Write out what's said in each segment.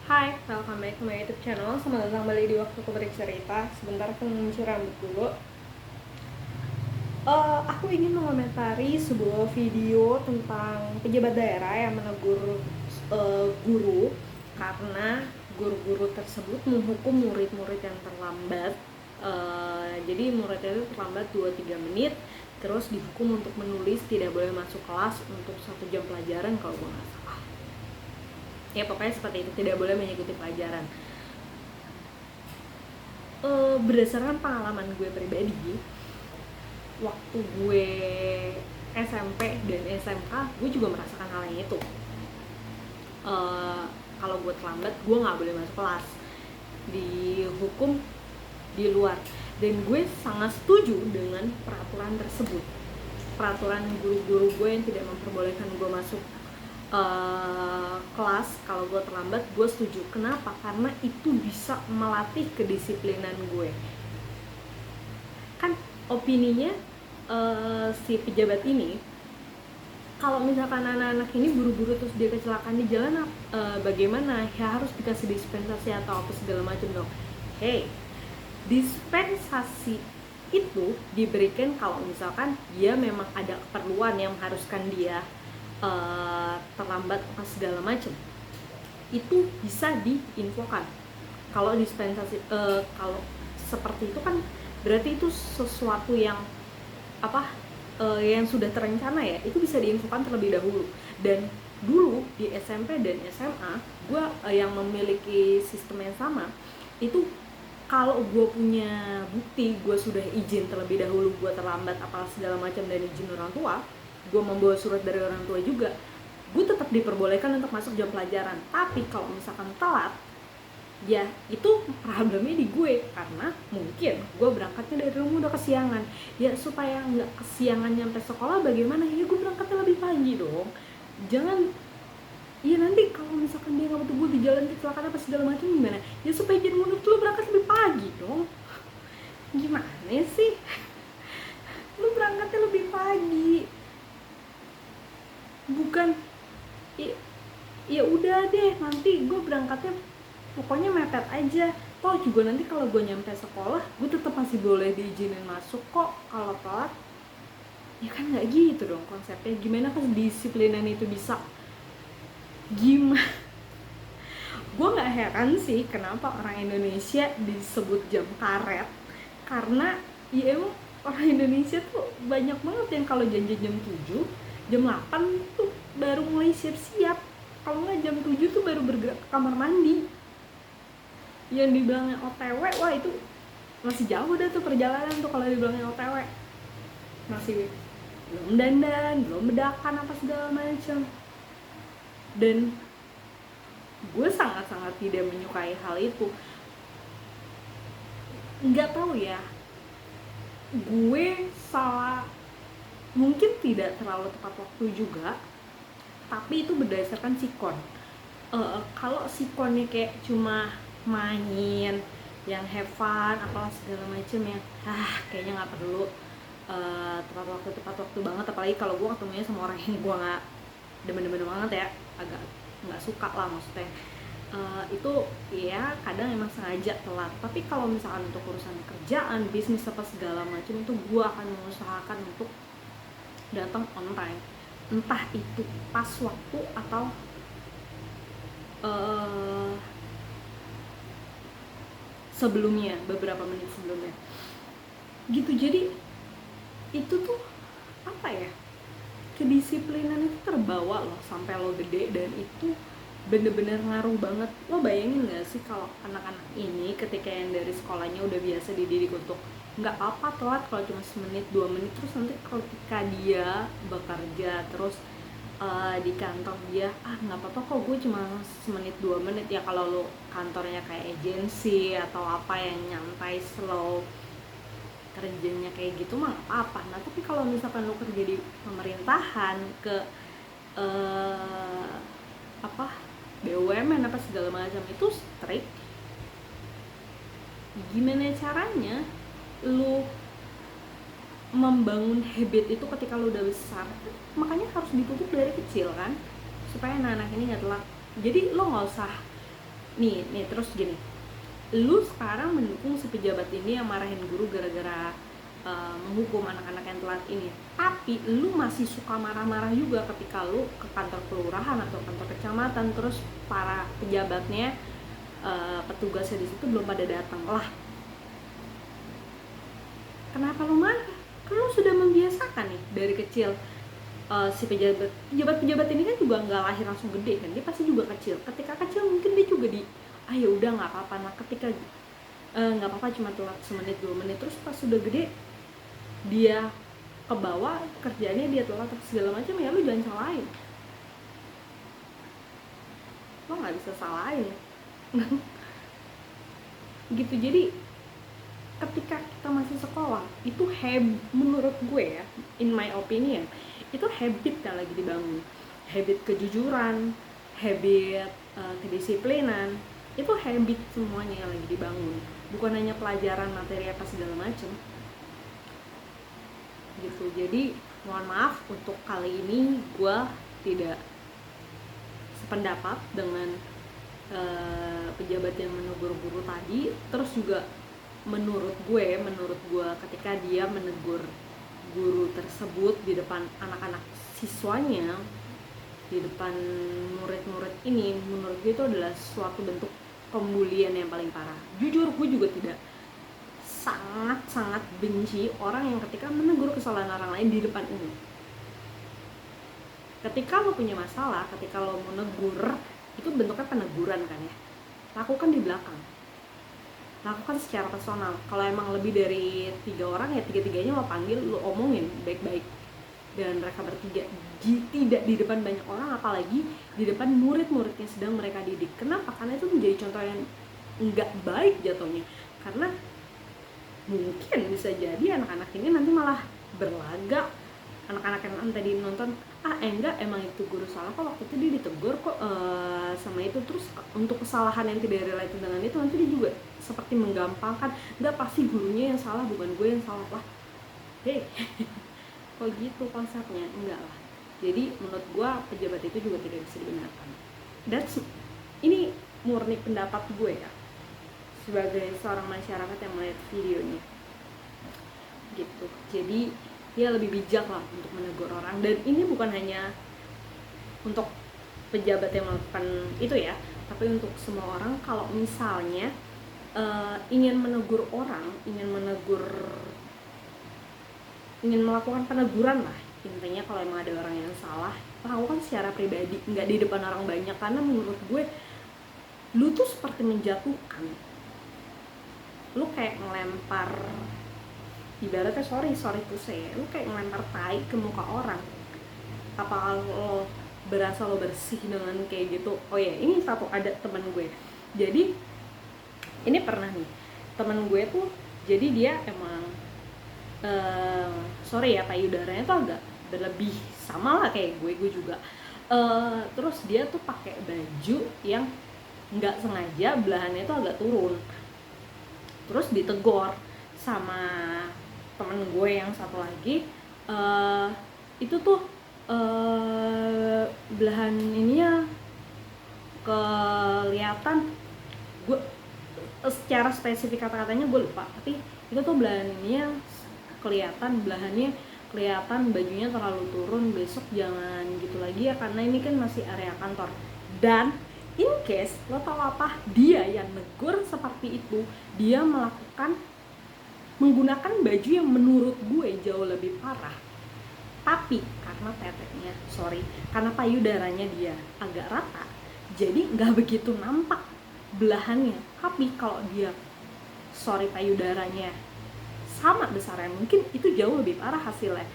Hai, welcome back to my YouTube channel. Selamat datang kembali di waktuku bercerita. Sebentar aku mencuci rambut dulu. Aku ingin mengomentari sebuah video tentang pejabat daerah yang menegur guru karena guru-guru tersebut menghukum murid-murid yang terlambat. Jadi muridnya itu terlambat 2-3 menit, terus dihukum untuk menulis, tidak boleh masuk kelas untuk 1 jam pelajaran kalau gue nggak salah. Ya pokoknya seperti itu, tidak boleh mengikuti pelajaran. Berdasarkan pengalaman gue pribadi, waktu gue SMP dan SMK gue juga merasakan hal yang itu. Kalau gue terlambat gue nggak boleh masuk kelas, dihukum di luar. Dan gue sangat setuju dengan peraturan tersebut, peraturan guru-guru gue yang tidak memperbolehkan gue masuk kelas kalau gue terlambat. Gue setuju. Kenapa? Karena itu bisa melatih kedisiplinan gue. Kan opininya si pejabat ini, kalau misalkan anak-anak ini buru-buru terus dia kecelakaan di jalan, bagaimana? Ya harus dikasih dispensasi atau apa segala macam dong. Hey, dispensasi itu diberikan kalau misalkan dia memang ada keperluan yang mengharuskan dia terlambat atau segala macam. Itu bisa diinfokan. Kalau dispensasi kalau seperti itu kan berarti itu sesuatu yang yang sudah terencana ya, itu bisa diinfokan terlebih dahulu. Dan dulu di SMP dan SMA gue yang memiliki sistem yang sama itu, kalau gue punya bukti gue sudah izin terlebih dahulu, gue terlambat apa segala macam dan izin orang tua, gue membawa surat dari orang tua juga, gue tetap diperbolehkan untuk masuk jam pelajaran. Tapi kalau misalkan telat, ya itu problemnya di gue, karena mungkin gue berangkatnya dari rumah udah kesiangan. Ya supaya nggak kesiangan nyampe sekolah, bagaimana ya gue berangkatnya lebih pagi dong. Jangan ya nanti kalau misalkan dia nggak butuh gue di jalan kecelakaan apa segala macam, gimana ya? Supaya jadi mundur tuh lo berangkat lebih pagi dong. Gimana sih lu berangkatnya lebih pagi, bukan ya udah deh nanti gue berangkatnya pokoknya mepet aja, toh juga nanti kalau gue nyampe sekolah gue tetap masih boleh diizinin masuk kok kalau telat. Ya kan nggak gitu dong konsepnya. Gimana kedisiplinan itu bisa gimana? Gue nggak heran sih kenapa orang Indonesia disebut jam karet, karena ya emang orang Indonesia tuh banyak banget yang kalau janji jam 7, jam 8 tuh baru mulai siap-siap. Kalau nggak jam 7 tuh baru bergerak ke kamar mandi. Yang dibilangnya OTW, wah itu masih jauh dah tuh perjalanan tuh kalau dibilangnya OTW. Masih belum dandan, belum bedakan apa segala macam. Dan gue sangat-sangat tidak menyukai hal itu. Nggak tahu ya, gue salah, mungkin tidak terlalu tepat waktu juga, tapi itu berdasarkan sikon. Kalau sikonnya kayak cuma main yang have fun apalah segala macem, ya kayaknya nggak perlu tepat waktu banget. Apalagi kalau gue ketemunya sama orang yang gue nggak demen-demen banget ya, agak nggak suka lah maksudnya. Itu ya kadang emang sengaja telat. Tapi kalau misalkan untuk urusan kerjaan, bisnis apa segala macam, itu gue akan mengusahakan untuk datang on time, entah itu pas waktu atau sebelumnya, beberapa menit sebelumnya gitu. Jadi itu tuh apa ya, kedisiplinan itu terbawa loh sampai lo gede, dan itu bener-bener ngaruh banget. Lo bayangin gak sih kalau anak-anak ini ketika yang dari sekolahnya udah biasa dididik untuk nggak apa telat kalau cuma semenit 2 menit, terus nanti ketika dia bekerja terus di kantor dia nggak apa-apa kok gue cuma semenit 2 menit. Ya kalau lo kantornya kayak agensi atau apa yang nyantai slow kerjanya kayak gitu mah nggak apa-apa. Nah tapi kalau misalkan lo kerja di pemerintahan ke BUMN apa segala macam, itu strict. Gimana caranya lo membangun habit itu ketika lo udah besar? Makanya harus dipupuk dari kecil kan, supaya anak-anak ini nggak telat. Jadi lo nggak usah nih terus gini, lu sekarang mendukung si pejabat ini yang marahin guru gara-gara menghukum anak-anak yang telat ini, tapi lu masih suka marah-marah juga ketika lu ke kantor kelurahan atau kantor kecamatan, terus para pejabatnya, petugasnya di situ belum pada datang. Lah, kenapa lu marah? Kan lu sudah membiasakan nih dari kecil. Si pejabat ini kan juga nggak lahir langsung gede kan, dia pasti juga kecil. Ketika kecil mungkin dia juga ya udah nggak apa-apa. Nah ketika nggak apa-apa cuma telat semenit 2 menit, terus pas sudah gede dia ke bawah kerjanya dia telat segala macam, ya lu jangan salahin, lo nggak bisa salahin. Gitu. Jadi ketika kita masih sekolah itu menurut gue ya, in my opinion, itu habit yang lagi dibangun, habit kejujuran, habit kedisiplinan, itu habit semuanya yang lagi dibangun, bukan hanya pelajaran materi apa segala macam gitu. Jadi mohon maaf untuk kali ini gue tidak sependapat dengan pejabat yang menegur guru tadi. Terus juga menurut gue ketika dia menegur guru tersebut di depan anak-anak siswanya, di depan murid-murid ini, menurut gue itu adalah suatu bentuk pembulian yang paling parah. Jujur gue juga sangat benci orang yang ketika menegur kesalahan orang lain di depan umum. Ketika lo punya masalah, ketika lo mau negur, itu bentuknya peneguran kan ya, lakukan di belakang, lakukan secara personal. Kalau emang lebih dari 3 orang ya 3-3-nya lo panggil, lo omongin baik-baik dan mereka bertiga, tidak di depan banyak orang, apalagi di depan murid-murid yang sedang mereka didik. Kenapa? Karena itu menjadi contoh yang nggak baik jatuhnya, karena mungkin bisa jadi anak-anak ini nanti malah berlagak. Anak-anak yang tadi nonton, enggak, emang itu guru salah kok, waktu itu dia ditegur kok sama itu. Terus untuk kesalahan yang tidak relate dengan itu, nanti dia juga seperti menggampangkan, enggak, pasti gurunya yang salah, bukan gue yang salah. Lah, kok gitu konsepnya? Enggak lah. Jadi menurut gue pejabat itu juga tidak bisa dibenarkan. Ini murni pendapat gue ya, sebagai seorang masyarakat yang melihat videonya gitu. Jadi dia lebih bijak lah untuk menegur orang. Dan ini bukan hanya untuk pejabat yang melakukan itu ya, tapi untuk semua orang. Kalau misalnya ingin menegur orang, ingin melakukan peneguran lah intinya, kalau emang ada orang yang salah, lakukan secara pribadi, nggak di depan orang banyak. Karena menurut gue lu tuh seperti menjatuhkan, lu kayak ngelempar, ibaratnya sorry to say, lu kayak ngelempar tai ke muka orang. Apa lo berasa lo bersih dengan kayak gitu? Oh ya, ini ada teman gue, jadi ini pernah nih, teman gue tuh, jadi dia emang sorry ya, payudaranya tuh agak berlebih, sama lah kayak gue juga. Terus dia tuh pakai baju yang nggak sengaja belahannya tuh agak turun, terus ditegur sama temen gue yang satu lagi, itu tuh belahan ininya kelihatan, gue secara spesifik kata-katanya gue lupa, tapi itu tuh belahan ininya kelihatan, belahannya kelihatan, bajunya terlalu turun, besok jangan gitu lagi ya, karena ini kan masih area kantor. Dan in case lo tau apa, dia yang negur seperti itu, dia menggunakan baju yang menurut gue jauh lebih parah, tapi karena teteknya, karena payudaranya dia agak rata, jadi nggak begitu nampak belahannya. Tapi kalau dia payudaranya sama besarnya, mungkin itu jauh lebih parah hasilnya.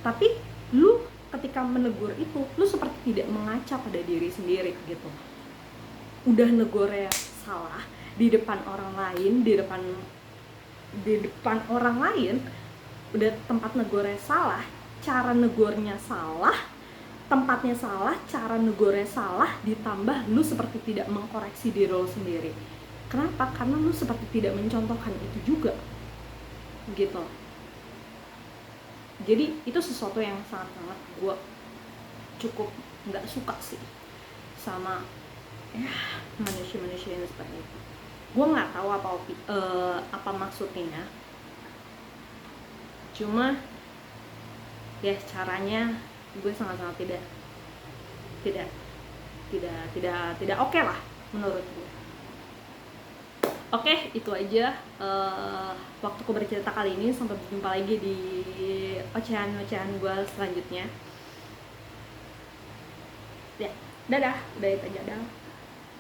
Tapi lu ketika menegur itu, lu seperti tidak mengaca pada diri sendiri gitu. Udah negornya salah di depan orang lain, di depan orang lain, udah tempat negornya salah, cara negornya salah, tempatnya salah, cara negornya salah, ditambah lu seperti tidak mengkoreksi diri lu sendiri. Kenapa? Karena lu seperti tidak mencontohkan itu juga gitu. Jadi itu sesuatu yang sangat-sangat gue cukup nggak suka sih sama manusia-manusia yang bisa seperti itu. Gue nggak tahu apa maksudnya, cuma ya caranya gue sangat-sangat tidak oke lah menurut gue. Oke, itu aja waktuku bercerita kali ini. Sampai berjumpa lagi di ocehan-ocehan gue selanjutnya. Ya, dadah, udah itu aja, dadah.